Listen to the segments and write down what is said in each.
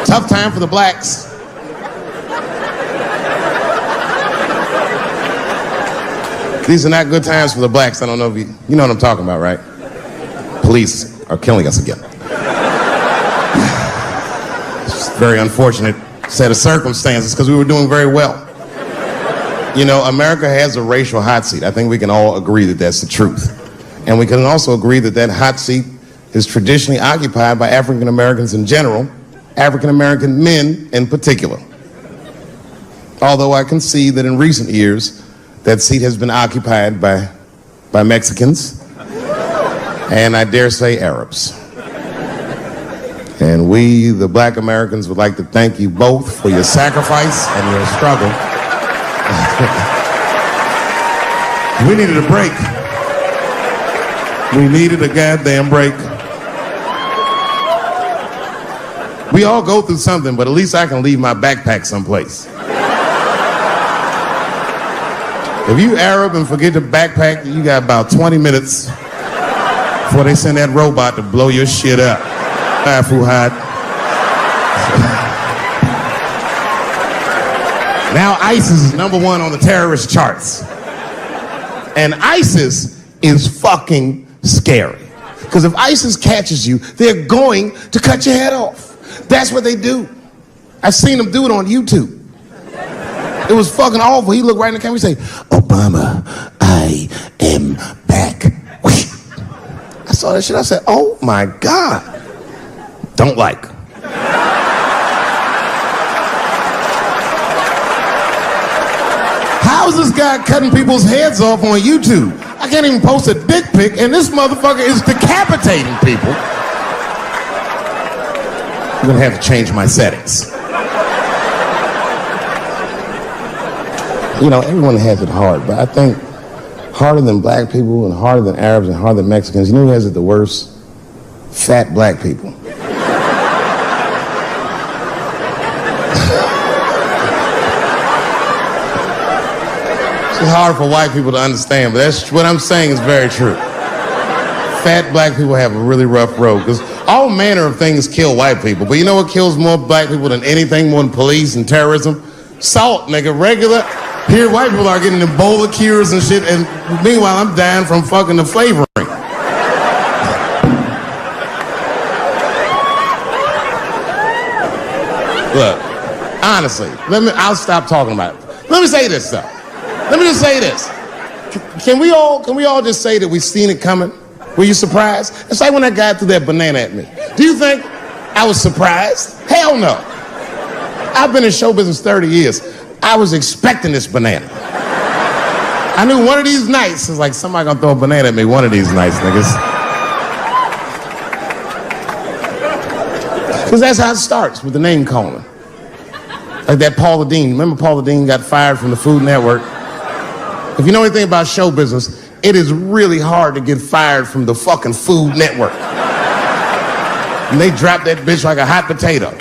Tough time for the blacks. These are not good times for the blacks. I don't know if you know what I'm talking about, right? Police are killing us again. It's a very unfortunate set of circumstances because we were doing very well. You know, America has a racial hot seat. I think we can all agree that that's the truth. And we can also agree that that hot seat is traditionally occupied by African Americans in general, African American men in particular. Although I can see that in recent years, that seat has been occupied by Mexicans, and I dare say Arabs. And we, the black Americans, would like to thank you both for your sacrifice and your struggle. We needed a break. We needed a goddamn break. We all go through something, but at least I can leave my backpack someplace. If you Arab and forget the backpack, you got about 20 minutes before they send that robot to blow your shit up. Fuhad. Now ISIS is #1 on the terrorist charts. And ISIS is fucking scary. Because if ISIS catches you, they're going to cut your head off. That's what they do. I've seen them do it on YouTube. It was fucking awful. He looked right in the camera and say, "Obama, I am back." I saw that shit. I said, "Oh my God." Don't like. How is this guy cutting people's heads off on YouTube? I can't even post a dick pic, and this motherfucker is decapitating people. I'm gonna have to change my settings. You know, everyone has it hard, but I think harder than black people and harder than Arabs and harder than Mexicans, you know who has it the worst? Fat black people. It's hard for white people to understand, but that's what I'm saying is very true. Fat black people have a really rough road because all manner of things kill white people, but you know what kills more black people than anything, more than police and terrorism? Salt, nigga, regular. Here, white people are getting Ebola cures and shit, and meanwhile, I'm dying from fucking the flavoring. Look, honestly, I'll stop talking about it. Let me say this, though. Let me just say this. Can we all just say that we've seen it coming? Were you surprised? It's like when that guy threw that banana at me. Do you think I was surprised? Hell no. I've been in show business 30 years. I was expecting this banana. I knew one of these nights, it's like somebody gonna throw a banana at me one of these nights, niggas. Because that's how it starts, with the name calling. Like that Paula Deen. Remember Paula Deen got fired from the Food Network? If you know anything about show business, it is really hard to get fired from the fucking Food Network. And they dropped that bitch like a hot potato.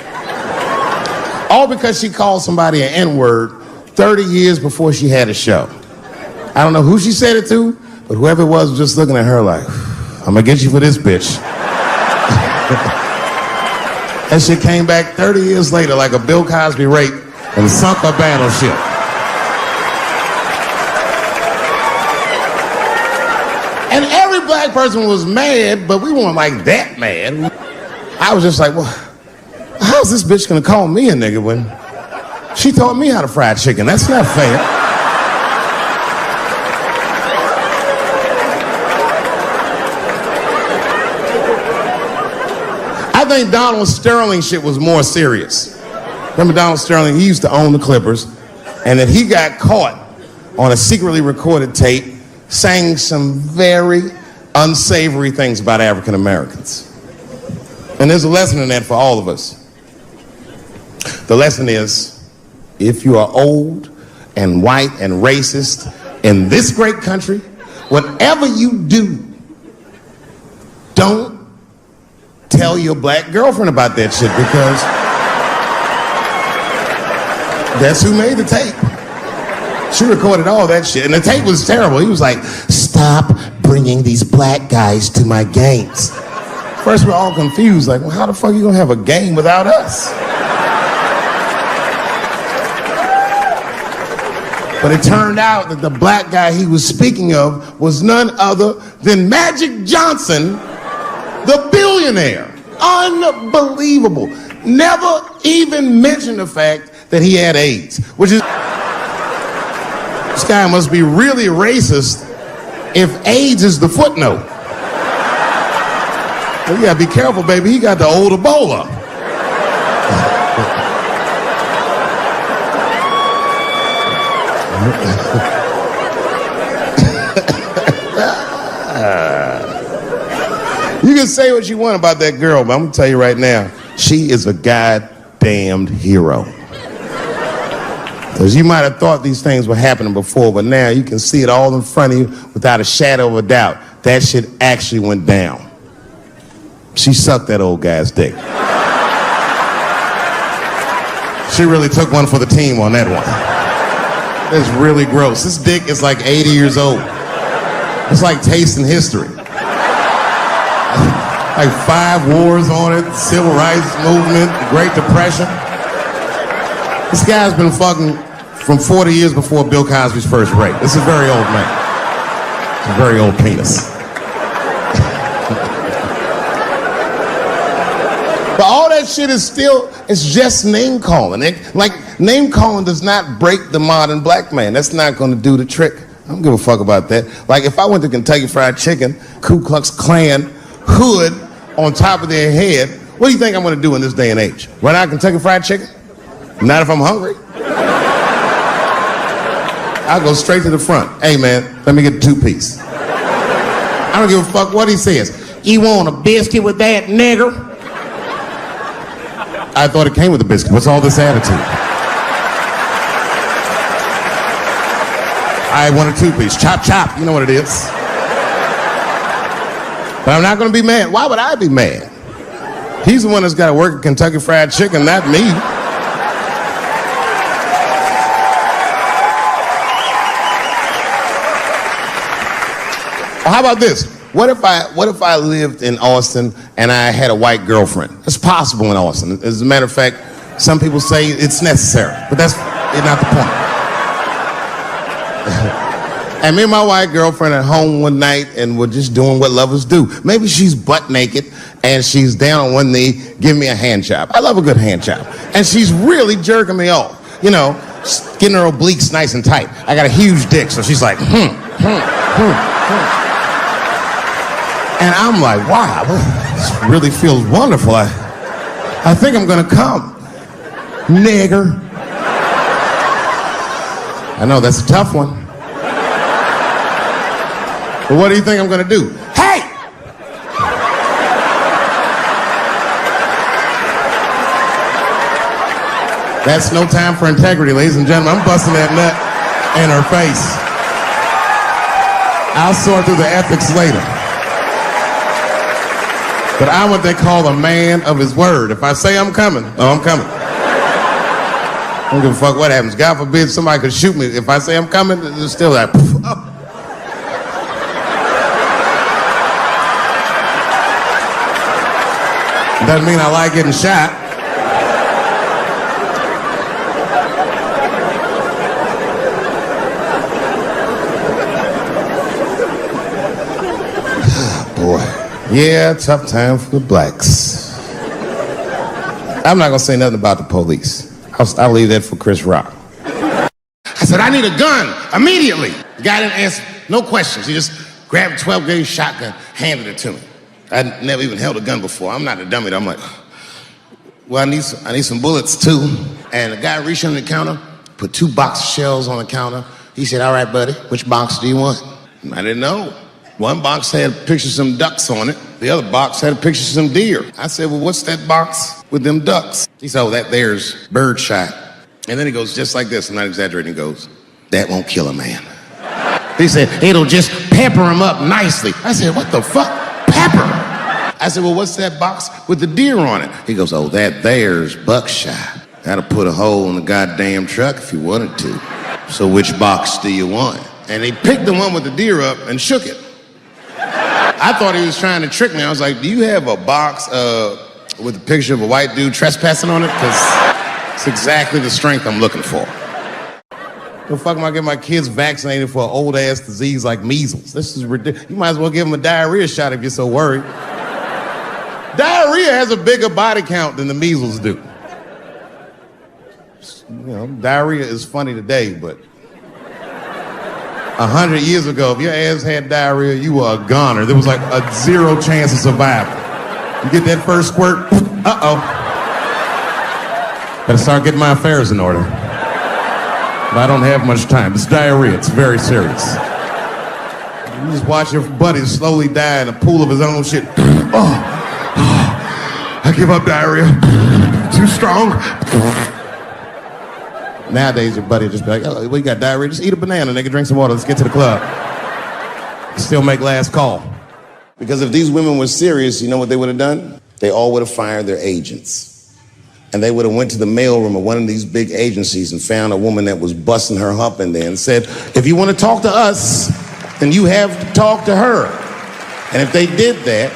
All because she called somebody an N-word 30 years before she had a show. I don't know who she said it to, but whoever it was just looking at her like, "I'm gonna get you for this bitch." That shit came back 30 years later like a Bill Cosby rape and sunk a battleship. And every black person was mad, but we weren't like that mad. I was just like, well, how's this bitch gonna call me a nigga when she taught me how to fry chicken? That's not fair. I think Donald Sterling shit was more serious. Remember Donald Sterling? He used to own the Clippers, and then he got caught on a secretly recorded tape saying some very unsavory things about African Americans. And there's a lesson in that for all of us. The lesson is, if you are old and white and racist in this great country, whatever you do, don't tell your black girlfriend about that shit, because that's who made the tape. She recorded all that shit, and the tape was terrible. He was like, "Stop bringing these black guys to my games." First, we're all confused, like, well, how the fuck are you gonna have a game without us? But it turned out that the black guy he was speaking of was none other than Magic Johnson, the billionaire. Unbelievable. Never even mentioned the fact that he had AIDS, which is... This guy must be really racist if AIDS is the footnote. Well, you gotta be careful, baby. He got the old Ebola. You can say what you want about that girl, but I'm gonna tell you right now, she is a goddamned hero. Because you might have thought these things were happening before, but now you can see it all in front of you without a shadow of a doubt. That shit actually went down. She sucked that old guy's dick. She really took one for the team on that one. That's really gross. This dick is like 80 years old. It's like tasting history. Like 5 wars on it, civil rights movement, the Great Depression. This guy's been fucking from 40 years before Bill Cosby's first rape. This is a very old man. It's a very old penis. But all that shit is still, it's just name calling. Like, name calling does not break the modern black man. That's not gonna do the trick. I don't give a fuck about that. Like, if I went to Kentucky Fried Chicken, Ku Klux Klan hood on top of their head, what do you think I'm gonna do in this day and age? Run out Kentucky Fried Chicken? Not if I'm hungry. I'll go straight to the front. Hey man, let me get a 2-piece. I don't give a fuck what he says. You want a biscuit with that, nigger? I thought it came with a biscuit. What's all this attitude? I want a 2-piece. Chop, chop. You know what it is. But I'm not going to be mad. Why would I be mad? He's the one that's got to work at Kentucky Fried Chicken, not me. Well, how about this? What if I lived in Austin and I had a white girlfriend? It's possible in Austin. As a matter of fact, some people say it's necessary, but that's not the point. And me and my white girlfriend at home one night and we're just doing what lovers do. Maybe she's butt naked and she's down on one knee giving me a hand job. I love a good hand job. And she's really jerking me off. You know, getting her obliques nice and tight. I got a huge dick, so she's like, And I'm like, wow, this really feels wonderful. I think I'm gonna come. Nigger. I know, that's a tough one. But what do you think I'm gonna do? Hey! That's no time for integrity, ladies and gentlemen. I'm busting that nut in her face. I'll sort through the ethics later. But I'm what they call a man of his word. If I say I'm coming, I'm coming. I don't give a fuck what happens. God forbid somebody could shoot me. If I say I'm coming, it's still like, oh. Doesn't mean I like getting shot. Boy. Yeah, tough time for the blacks. I'm not gonna say nothing about the police. I'll leave that for Chris Rock. I said, I need a gun immediately. The guy didn't answer, no questions. He just grabbed a 12-gauge shotgun, handed it to me. I'd never even held a gun before. I'm not a dummy. I'm like, well, I need some bullets too. And the guy reached under the counter, put 2 box shells on the counter. He said, all right, buddy, which box do you want? I didn't know. One box had pictures of some ducks on it. The other box had a picture of some deer. I said, well, what's that box with them ducks? He said, oh, that there's bird shot. And then he goes just like this. I'm not exaggerating. He goes, that won't kill a man. He said, it'll just pepper him up nicely. I said, what the fuck? Pepper? I said, well, what's that box with the deer on it? He goes, oh, that there's buckshot. That'll put a hole in the goddamn truck if you wanted to. So which box do you want? And he picked the one with the deer up and shook it. I thought he was trying to trick me. I was like, do you have a box with a picture of a white dude trespassing on it? Because it's exactly the strength I'm looking for. The fuck am I getting my kids vaccinated for an old-ass disease like measles? This is ridiculous. You might as well give them a diarrhea shot if you're so worried. Diarrhea has a bigger body count than the measles do. You know, diarrhea is funny today, but 100 years ago, if your ass had diarrhea, you were a goner. There was like a 0 chance of survival. You get that first squirt, uh-oh. Better start getting my affairs in order. But I don't have much time. It's diarrhea. It's very serious. You just watch your buddy slowly die in a pool of his own shit. I give up diarrhea. Too strong. Nowadays, your buddy just be like, oh, well, you got diarrhea? Just eat a banana, nigga, drink some water. Let's get to the club. Still make last call. Because if these women were serious, you know what they would have done? They all would have fired their agents. And they would have went to the mailroom of one of these big agencies and found a woman that was busting her hump in there and said, if you want to talk to us, then you have to talk to her. And if they did that,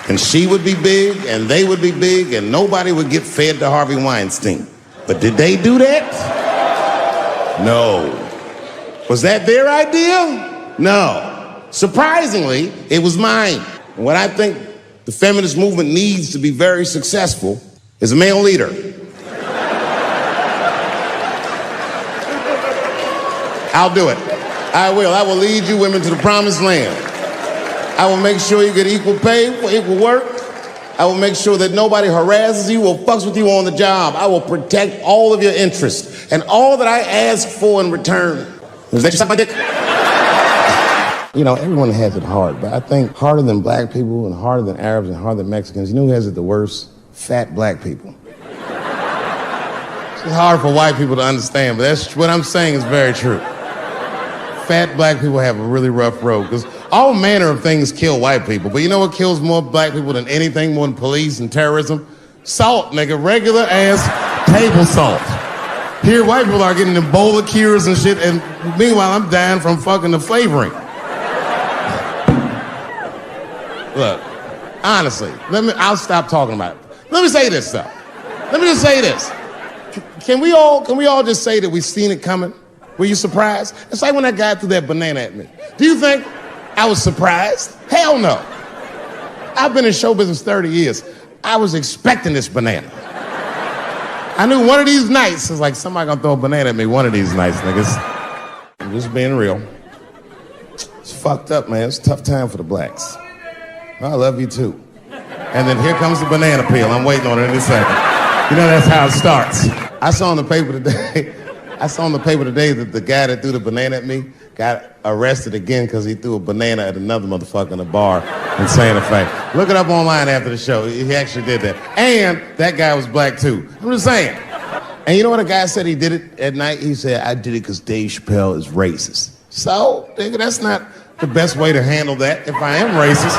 then she would be big and they would be big and nobody would get fed to Harvey Weinstein. But did they do that? No. Was that their idea? No. Surprisingly, it was mine. And what I think the feminist movement needs to be very successful is a male leader. I'll do it. I will. I will lead you women to the promised land. I will make sure you get equal pay for equal work. I will make sure that nobody harasses you or fucks with you on the job. I will protect all of your interests. And all that I ask for in return is that you suck my dick. You know, everyone has it hard, but I think harder than black people and harder than Arabs and harder than Mexicans, you know who has it the worst? Fat black people. It's hard for white people to understand, but that's what I'm saying is very true. Fat black people have a really rough road, because all manner of things kill white people, but you know what kills more black people than anything, more than police and terrorism? Salt, nigga, regular ass table salt. Here, white people are getting Ebola cures and shit, and meanwhile, I'm dying from fucking the flavoring. Look, honestly, I'll stop talking about it. Let me say this, though. Let me just say this. Can we all just say that we've seen it coming? Were you surprised? It's like when that guy threw that banana at me. Do you think I was surprised? Hell no. I've been in show business 30 years. I was expecting this banana. I knew one of these nights, it's like somebody gonna throw a banana at me one of these nights, niggas. I'm just being real. It's fucked up, man. It's a tough time for the blacks. I love you too. And then here comes the banana peel. I'm waiting on it in a second. You know, that's how it starts. I saw in the paper today that the guy that threw the banana at me got arrested again because he threw a banana at another motherfucker in a bar in Santa Fe. Look it up online after the show. He actually did that. And that guy was black too. I'm just saying. And you know what a guy said he did it at night? He said, I did it because Dave Chappelle is racist. So, nigga, that's not the best way to handle that if I am racist.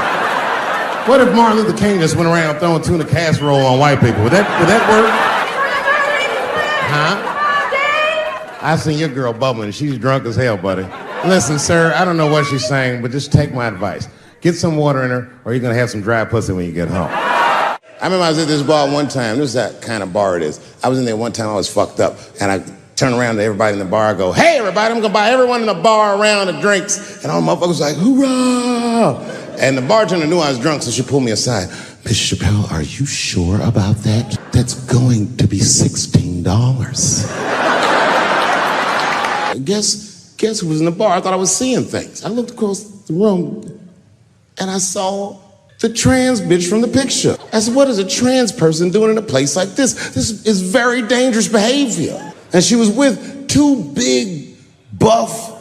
What if Martin Luther King just went around throwing tuna casserole on white people? Would that work? Huh? I seen your girl bubbling. She's drunk as hell, buddy. Listen, sir, I don't know what she's saying, but just take my advice. Get some water in her, or you're gonna have some dry pussy when you get home. I remember I was at this bar one time. This is that kind of bar it is. I was in there one time, I was fucked up, and I turned around to everybody in the bar, I go, hey, everybody, I'm gonna buy everyone in the bar around the drinks. And all the motherfuckers was like, hoorah! And the bartender knew I was drunk, so she pulled me aside. Mr. Chappelle, are you sure about that? That's going to be $16. Guess who was in the bar? I thought I was seeing things. I looked across the room, and I saw the trans bitch from the picture. I said, what is a trans person doing in a place like this? This is very dangerous behavior. And she was with two big, buff,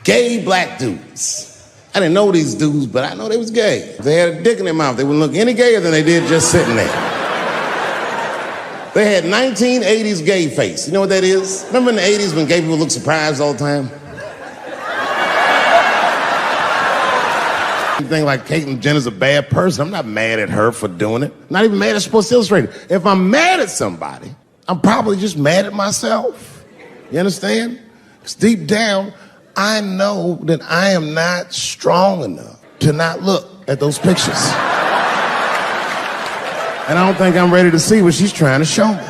gay black dudes. I didn't know these dudes, but I know they was gay. If they had a dick in their mouth, they wouldn't look any gayer than they did just sitting there. They had 1980s gay face. You know what that is? Remember in the 80s when gay people looked surprised all the time? You think like Caitlyn Jenner's a bad person. I'm not mad at her for doing it. Not even mad at Sports Illustrated. If I'm mad at somebody, I'm probably just mad at myself. You understand? Because deep down, I know that I am not strong enough to not look at those pictures. And I don't think I'm ready to see what she's trying to show me.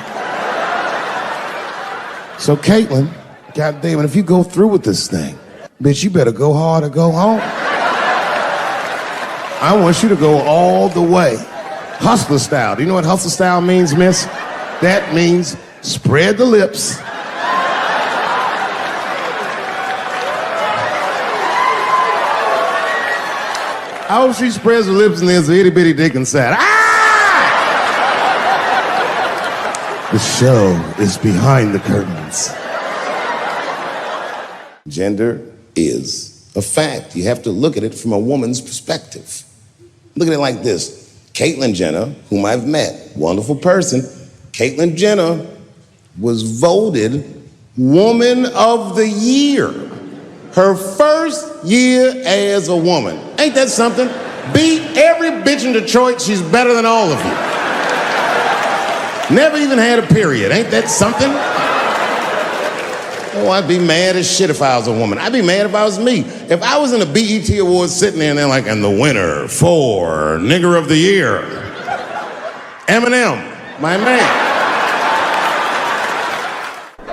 So Caitlyn, God damn it, if you go through with this thing, bitch, you better go hard or go home. I want you to go all the way. Hustler style. Do you know what hustler style means, miss? That means spread the lips. I hope she spreads her lips and there's an itty bitty dick inside. Ah! The show is behind the curtains. Gender is a fact. You have to look at it from a woman's perspective. Look at it like this. Caitlyn Jenner, whom I've met, wonderful person. Caitlyn Jenner was voted Woman of the Year. Her first year as a woman. Ain't that something? Beat every bitch in Detroit. She's better than all of you. Never even had a period. Ain't that something? Oh, I'd be mad as shit if I was a woman. I'd be mad if I was me. If I was in a BET Awards sitting there and they're like, and the winner for Nigger of the Year, Eminem, my man.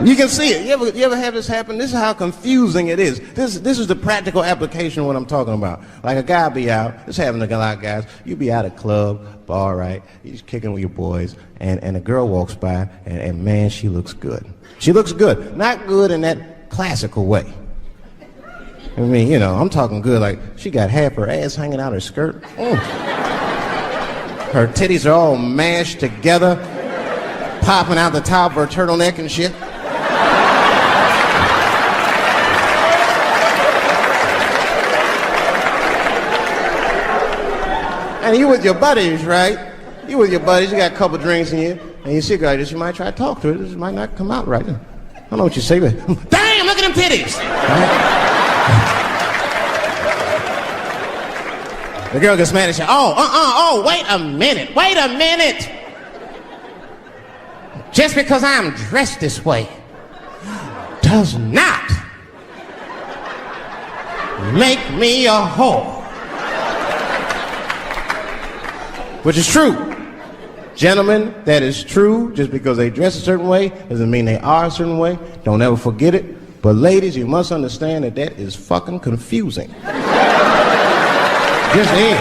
You can see it. You ever have this happen? This is how confusing it is. This is the practical application of what I'm talking about. Like a guy be out, this happens to a lot of guys, you be out at a club, bar, right? You're just kicking with your boys, and a girl walks by, and man, she looks good. She looks good. Not good in that classical way. I mean, you know, I'm talking good like she got half her ass hanging out her skirt. Her titties are all mashed together, popping out the top of her turtleneck and shit. And you with your buddies, right? You with your buddies, you got a couple drinks in you, and you see a girl, you might try to talk to her, this might not come out right. I don't know what you say, but damn, look at them titties! Right? The girl gets mad and says, wait a minute. Just because I'm dressed this way does not make me a whore. Which is true. Gentlemen, that is true. Just because they dress a certain way doesn't mean they are a certain way. Don't ever forget it. But ladies, you must understand that that is fucking confusing. Just is.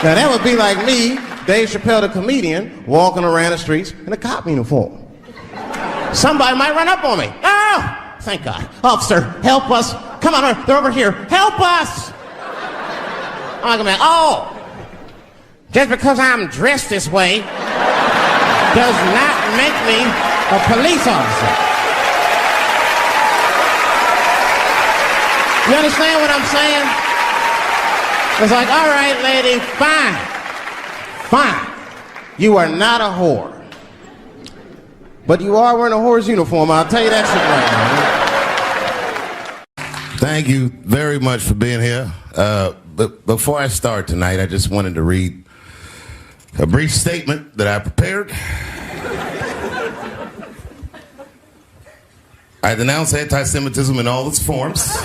Now that would be like me, Dave Chappelle the comedian, walking around the streets in a cop uniform. Somebody might run up on me. Oh, thank God. Officer, help us. Come on, they're over here. Help us. I'm like, oh. Just because I'm dressed this way does not make me a police officer. You understand what I'm saying? It's like, all right, lady, fine. You are not a whore. But you are wearing a whore's uniform, I'll tell you that shit right now. Thank you very much for being here. But before I start tonight, I just wanted to read a brief statement that I prepared. I denounce anti-Semitism in all its forms.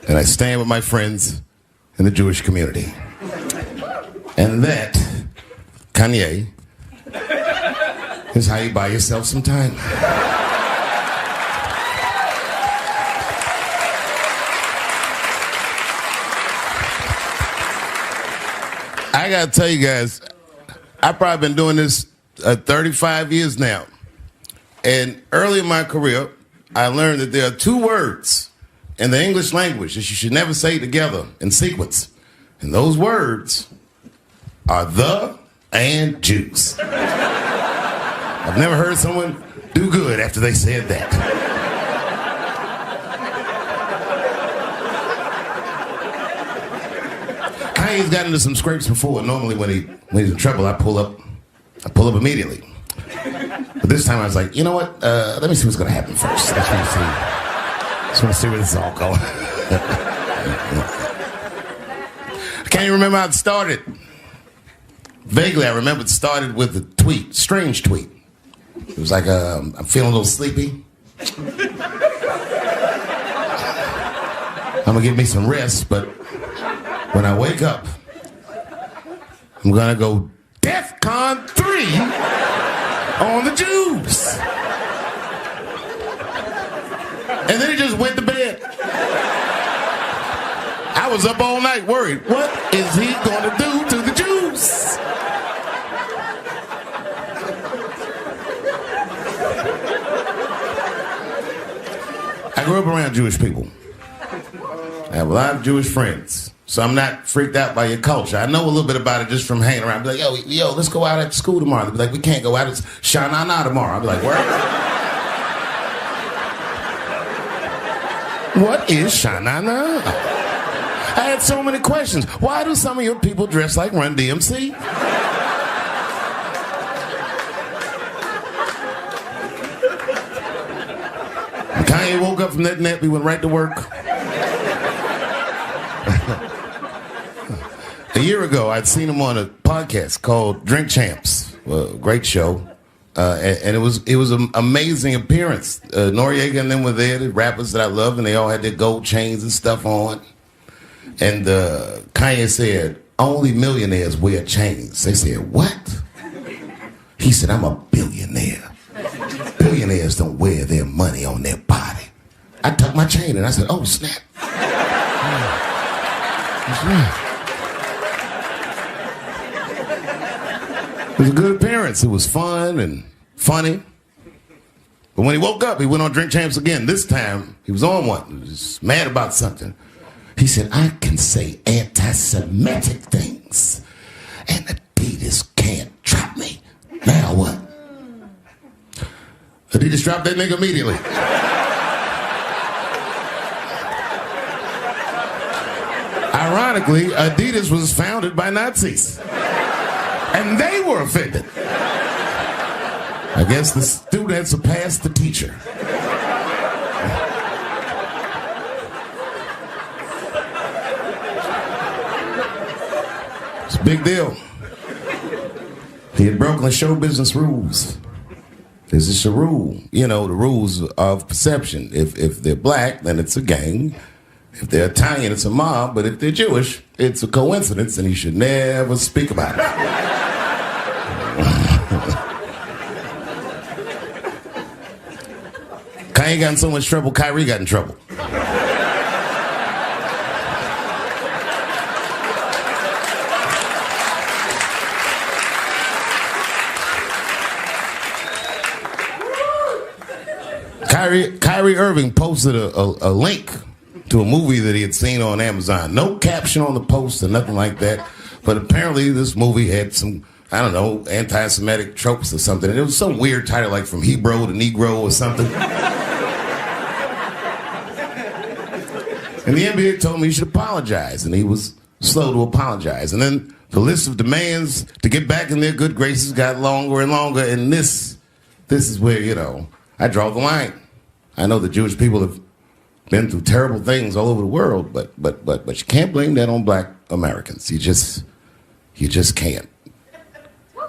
And I stand with my friends in the Jewish community. And that, Kanye, is how you buy yourself some time. I gotta tell you guys, I've probably been doing this 35 years now. And early in my career, I learned that there are two words in the English language that you should never say together in sequence. And those words are the and Jews. I've never heard someone do good after they said that. Kanye's gotten into some scrapes before. Normally when he's in trouble, I pull up immediately. But this time I was like, you know what? Let me see what's gonna happen first. Just want to see where this is all going. I can't even remember how it started. Vaguely, I remember it started with a tweet, strange tweet. It was like, I'm feeling a little sleepy. I'm gonna give me some rest, but when I wake up, I'm gonna go DEFCON 3 on the Jews. And then he just went to bed. I was up all night worried. What is he going to do to the Jews? I grew up around Jewish people. I have a lot of Jewish friends. So I'm not freaked out by your culture. I know a little bit about it just from hanging around. I'd be like, yo, let's go out at school tomorrow. They'd be like, we can't go out. It's Shana Na tomorrow. I'd be like, what is Shana Na? I had so many questions. Why do some of your people dress like Run DMC? Kanye woke up from that nap, he went right to work. A year ago, I'd seen him on a podcast called Drink Champs, a great show, and it was an amazing appearance. Noriega and them were there, the rappers that I love, and they all had their gold chains and stuff on. And Kanye said, only millionaires wear chains. They said, what? He said, I'm a billionaire. Billionaires don't wear their money on their body. I tucked my chain and I said, oh, snap. That's right. It was a good appearance. It was fun and funny. But when he woke up, he went on Drink Champs again. This time, he was on one. He was mad about something. He said, I can say anti-Semitic things, and Adidas can't trap me. Now what? Adidas dropped that nigga immediately. Ironically, Adidas was founded by Nazis. And they were offended. I guess the student had surpassed the teacher. It's a big deal. He had broken the show business rules. There's just a rule. You know, the rules of perception. If they're black, then it's a gang. If they're Italian, it's a mob. But if they're Jewish, it's a coincidence, and you should never speak about it. Kanye got in so much trouble, Kyrie got in trouble. Kyrie Irving posted a link to a movie that he had seen on Amazon. No caption on the post or nothing like that. But apparently this movie had some, I don't know, anti-Semitic tropes or something. And it was some weird title like From Hebrew to Negro or something. And the NBA told me he should apologize. And he was slow to apologize. And then the list of demands to get back in their good graces got longer and longer. And this is where, you know, I draw the line. I know the Jewish people have been through terrible things all over the world, but you can't blame that on black Americans. You just can't.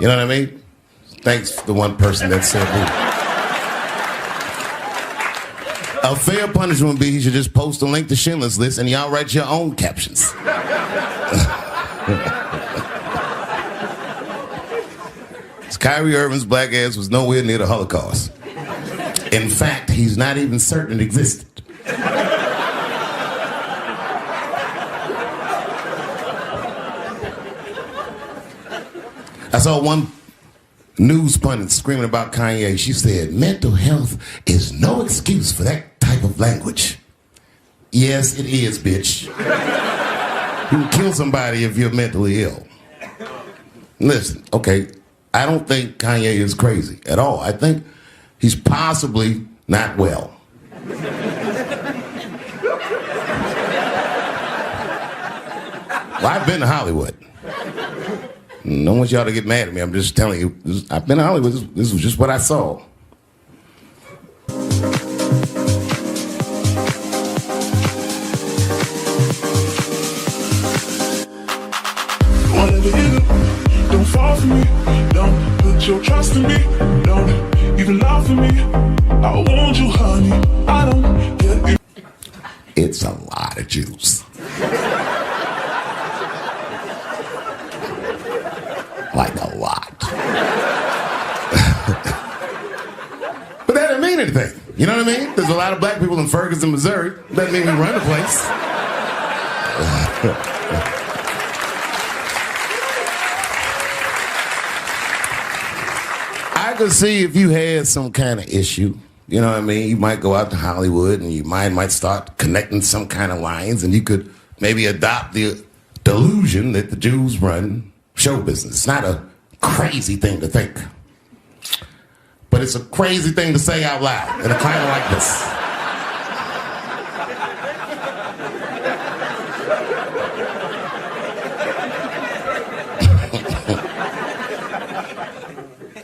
You know what I mean? Thanks to the one person that said that. A fair punishment would be he should just post a link to Schindler's List and y'all write your own captions. Kyrie Irving's black ass was nowhere near the Holocaust. In fact, he's not even certain it existed. I saw one news pundit screaming about Kanye. She said, mental health is no excuse for that type of language. Yes, it is, bitch. You can kill somebody if you're mentally ill. Listen, okay, I don't think Kanye is crazy at all. I think he's possibly not well. Well, I've been to Hollywood. I don't want y'all to get mad at me. I'm just telling you. I've been to Hollywood. This was just what I saw. Whatever you do, don't fall for me. Don't put your trust in me. Don't even lie for me. I want you, honey. I don't get you. It's a lot of Jews. Like a lot. everything. You know what I mean? There's a lot of black people in Ferguson, Missouri. Doesn't mean we run the place. I could see if you had some kind of issue, you know what I mean? You might go out to Hollywood and your mind might start connecting some kind of lines, and you could maybe adopt the delusion that the Jews run show business. It's not a crazy thing to think, but it's a crazy thing to say out loud in a climate like this.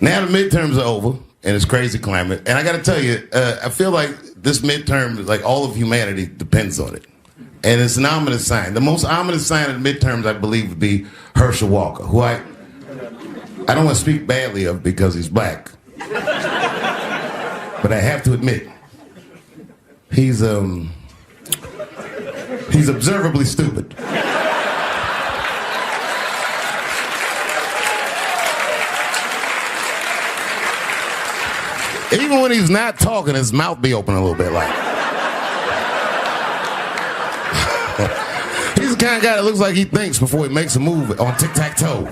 Now the midterms are over, and it's crazy climate. And I got to tell you, I feel like this midterm, like all of humanity depends on it. And it's an ominous sign. The most ominous sign of the midterms, I believe, would be Herschel Walker, who I don't want to speak badly of because he's black. But I have to admit, he's observably stupid. Even when he's not talking, his mouth be open a little bit like. He's the kind of guy that looks like he thinks before he makes a move on tic-tac-toe.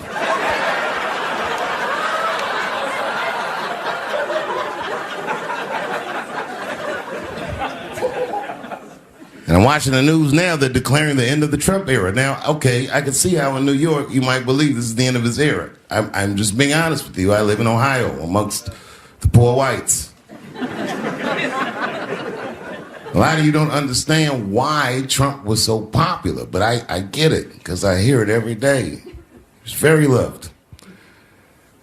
And I'm watching the news now, they're declaring the end of the Trump era. Now, okay, I can see how in New York you might believe this is the end of his era. I'm just being honest with you. I live in Ohio amongst the poor whites. A lot of you don't understand why Trump was so popular, but I get it, because I hear it every day. He's very loved.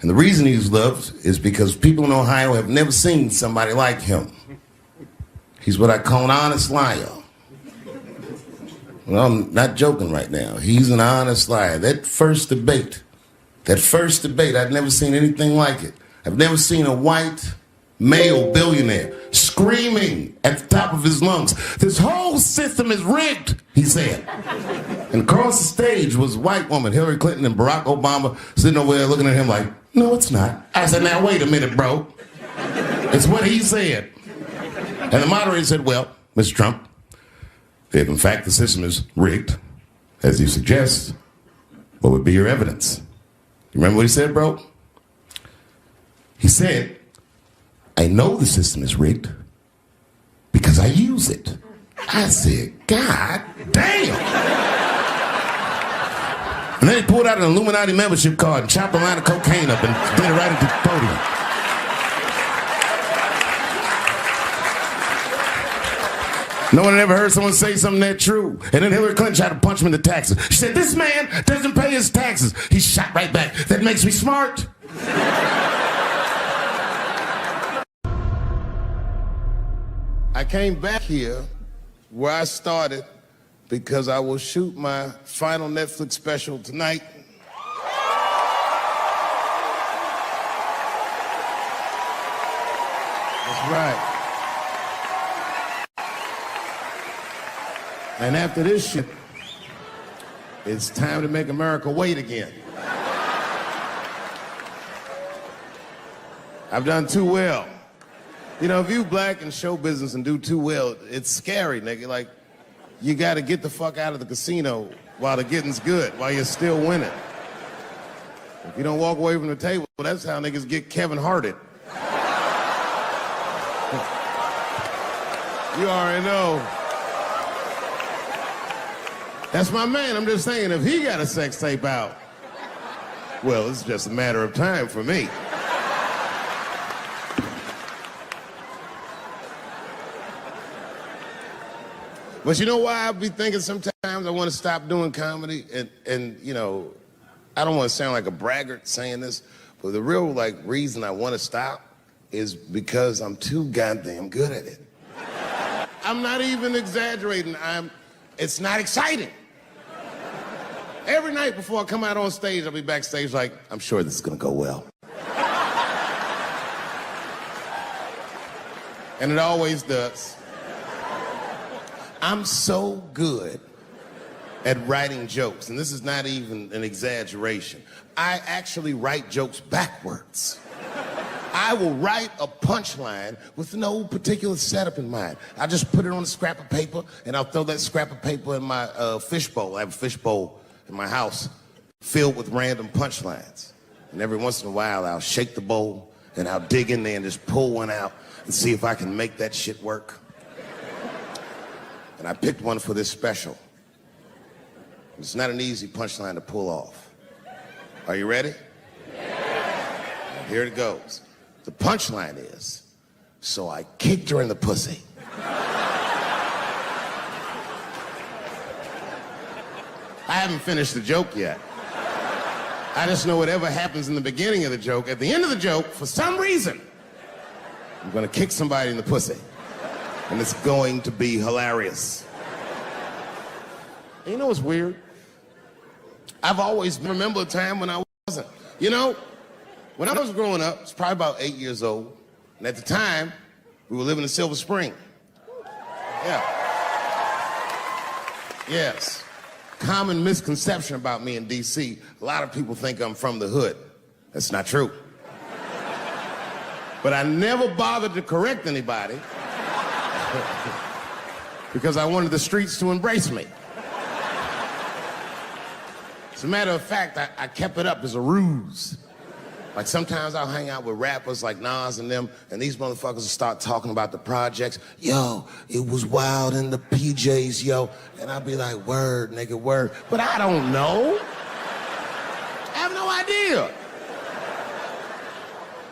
And the reason he's loved is because people in Ohio have never seen somebody like him. He's what I call an honest liar. Well, I'm not joking right now. He's an honest liar. That first debate, I'd never seen anything like it. I've never seen a white male billionaire screaming at the top of his lungs, "This whole system is rigged," he said. And across the stage was a white woman, Hillary Clinton and Barack Obama, sitting over there looking at him like, "No, it's not." I said, "Now, wait a minute, bro. It's what he said." And the moderator said, "Well, Mr. Trump, if in fact the system is rigged, as you suggest, what would be your evidence?" You remember what he said, bro? He said, "I know the system is rigged because I use it." I said, "God damn." And then he pulled out an Illuminati membership card and chopped a line of cocaine up and did it right into the podium. No one had ever heard someone say something that true. And then Hillary Clinton tried to punch him in the taxes. She said, "This man doesn't pay his taxes." He shot right back. "That makes me smart." I came back here where I started because I will shoot my final Netflix special tonight. That's right. And after this shit, it's time to make America wait again. I've done too well. You know, if you black in show business and do too well, it's scary, nigga. Like, you got to get the fuck out of the casino while the getting's good, while you're still winning. If you don't walk away from the table, that's how niggas get Kevin Harted. You already know. That's my man. I'm just saying, if he got a sex tape out, well, it's just a matter of time for me. But you know why I be thinking sometimes I want to stop doing comedy? And you know, I don't want to sound like a braggart saying this, but the real reason I want to stop is because I'm too goddamn good at it. I'm not even exaggerating. It's not exciting. Every night before I come out on stage, I'll be backstage like, I'm sure this is gonna go well. And it always does. I'm so good at writing jokes, and this is not even an exaggeration. I actually write jokes backwards. I will write a punchline with no particular setup in mind. I just put it on a scrap of paper, and I'll throw that scrap of paper in my fishbowl. I have a fishbowl in my house filled with random punchlines. And every once in a while, I'll shake the bowl, and I'll dig in there and just pull one out and see if I can make that shit work. And I picked one for this special. It's not an easy punchline to pull off. Are you ready? Yeah. Here it goes. The punchline is, so I kicked her in the pussy. I haven't finished the joke yet. I just know whatever happens in the beginning of the joke, at the end of the joke, for some reason, I'm gonna kick somebody in the pussy. And it's going to be hilarious. And you know what's weird? I've always remember a time when I wasn't. You know, when I was growing up, I was probably about 8 years old, and at the time, we were living in Silver Spring. Yeah. Yes. Common misconception about me in D.C. A lot of people think I'm from the hood. That's not true. But I never bothered to correct anybody because I wanted the streets to embrace me. As a matter of fact, I kept it up as a ruse. Like sometimes I'll hang out with rappers like Nas and them, and these motherfuckers will start talking about the projects. Yo, it was wild in the PJs, yo. And I'll be like, word, nigga, word. But I don't know. I have no idea.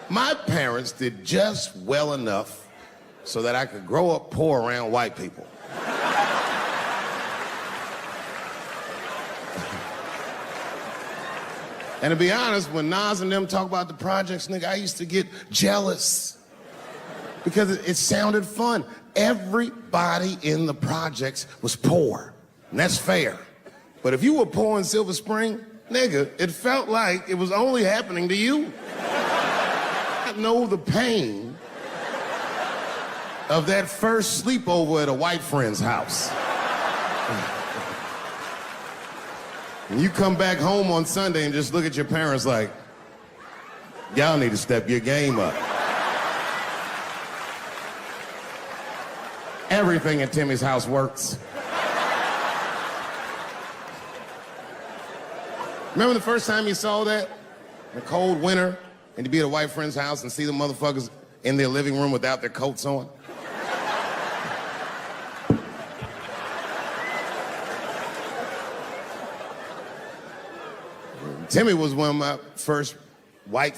My parents did just well enough so that I could grow up poor around white people. And to be honest, when Nas and them talk about the projects, nigga, I used to get jealous because it sounded fun. Everybody in the projects was poor, and that's fair. But if you were poor in Silver Spring, nigga, it felt like it was only happening to you. I know the pain of that first sleepover at a white friend's house. And you come back home on Sunday and just look at your parents like, y'all need to step your game up. Everything at Timmy's house works. Remember the first time you saw that? In a cold winter, and to be at a white friend's house and see the motherfuckers in their living room without their coats on? Timmy was one of my first white